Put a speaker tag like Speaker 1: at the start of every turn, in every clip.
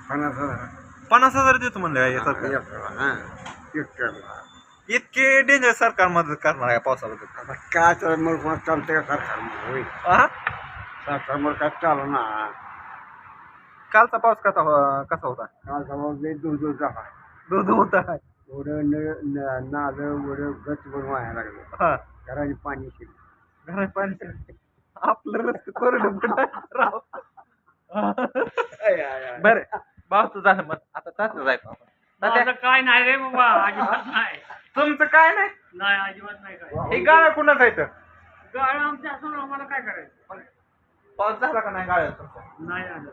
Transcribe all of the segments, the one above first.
Speaker 1: 50,000.
Speaker 2: 50,000 देतो म्हणलं काय सरकार?
Speaker 1: एकट्याला.
Speaker 2: इतके डेंजर सरकार मदत करणार आहे पावसाबद्दल?
Speaker 1: आता काय तर मग कोण चालतंय का सरकार? होय,
Speaker 2: हा?
Speaker 1: सरकार मग काय चालू ना.
Speaker 2: कालचा पाऊस कसा होता?
Speaker 1: काल समोर दूर झाला.
Speaker 2: दूध होता.
Speaker 1: एवढं नालं एवढं गच बनवून व्हायला लागलं.
Speaker 2: हा,
Speaker 1: घराने पाणी शिरलं.
Speaker 2: घरात पाणी आपलं रस्ते कोरडं पडलं राव. बर, पावसाचं झालं मग आता तास जायचं आपण.
Speaker 3: माझं काय नाही रे बाबा, अजिबात नाही.
Speaker 2: तुमचं काय नाही?
Speaker 3: नाही, अजिबात नाही काय.
Speaker 2: हे गाळा कुणाचं आहे तर?
Speaker 3: गाळ आमच्या असून आम्हाला काय करायचं?
Speaker 2: पाऊस झाला का नाही गाळ्यात तुमचा?
Speaker 3: नाही आलं.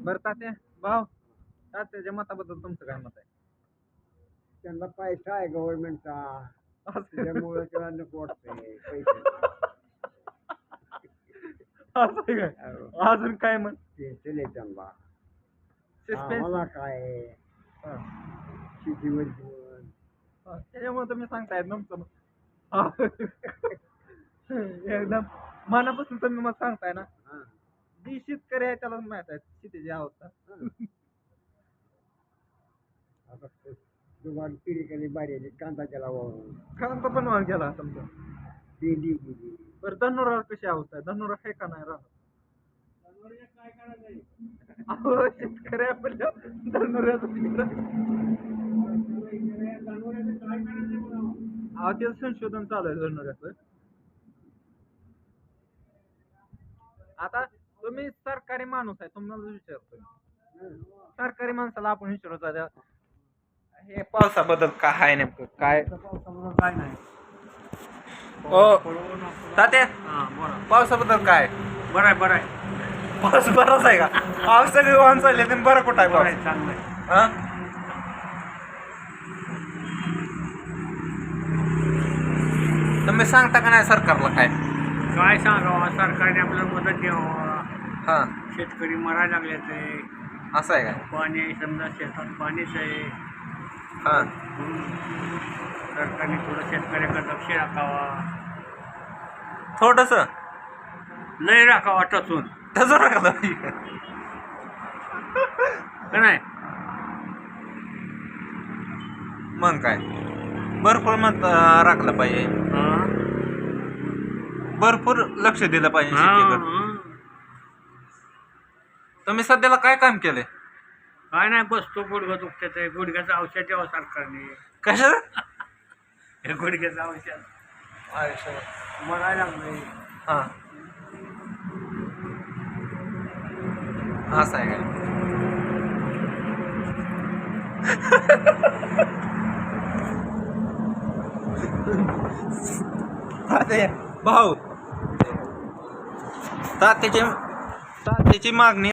Speaker 2: बरं तात्या भाऊ, तात्याच्या मताबद्दल तुमचं काय मत आहे?
Speaker 1: त्यांना पैसा आहे गव्हर्नमेंटचा, त्याच्यामुळे त्याला नको वाटतंय पैसे.
Speaker 2: असं आहे काय? अजून काय मग?
Speaker 1: टेन्शन आहे त्यांना.
Speaker 2: Suspense?
Speaker 1: आम्हाला काय आहे,
Speaker 2: हा.
Speaker 1: शेतीवर जीवन.
Speaker 2: त्याच्यामुळे तुम्ही सांगताय तुमचं एकदम मनापासून तुम्ही मग सांगताय ना.
Speaker 1: हा.
Speaker 2: जी शेतकरी आहे त्याला माहित आहे शेतीची अवस्था.
Speaker 1: आता दुबार पिढीकडे बारी कांदा केला वाहून,
Speaker 2: कांदा पण वाहून गेला तुमचा.
Speaker 1: भेंडी गेली.
Speaker 2: बरं धनुरावर कशी अवस्था आहे? धनुरा आहे का नाही राहत?
Speaker 3: काय करायचं?
Speaker 2: अहो शेतकरी आपण धनुराचं अहो ते संशोधन चालू आहे धनुराचं. आता तुम्ही सरकारी माणूस आहे, तुम्हाला विचारतोय. सरकारी माणसाला आपण विचारतो हे पावसाबद्दल काय आहे नेमकं काय?
Speaker 3: पावसामुळं काय नाही.
Speaker 2: ओ तात्या,
Speaker 3: हा, बरं.
Speaker 2: पावसाबद्दल काय?
Speaker 3: बरं आहे, बरं आहे.
Speaker 2: पाऊस बराच आहे का? पाऊस सगळी वाहन चालले तुम्ही बरं कुठं आहे
Speaker 3: बरं
Speaker 2: पाऊस?
Speaker 3: आहे, चांगलं आहे.
Speaker 2: हा? तुम्ही सांगता का नाही सरकारला काय?
Speaker 3: काय सांगावं, सरकारने आपल्याला मदत द्यावं.
Speaker 2: हा,
Speaker 3: शेतकरी मरायला लागले ते.
Speaker 2: असं आहे का?
Speaker 3: पाणी आहे, समजा शेतात पाणीच आहे.
Speaker 2: हा,
Speaker 3: सरकारने थोडं शेतकऱ्याकडे लक्ष राखावा,
Speaker 2: थोडस
Speaker 3: लय राखावा टचून,
Speaker 2: तसं नका
Speaker 3: का नाही?
Speaker 2: मग काय भरपूर मत राखलं पाहिजे,
Speaker 3: हा.
Speaker 2: भरपूर लक्ष दिलं पाहिजे
Speaker 3: हा,
Speaker 2: शेतीकडे.
Speaker 3: हा.
Speaker 2: तुम्ही सध्याला काय काम केलंय?
Speaker 3: काय नाही, बसतो गुडघा दुखत्यात आहे, गुडघ्याचं औषध द्यावं सरकारने.
Speaker 2: कशाचं?
Speaker 3: हे गुडघ्याचं औषध मरायला लागलंय.
Speaker 2: हा, असं आहे काय? भाऊ, तात्याची मागणी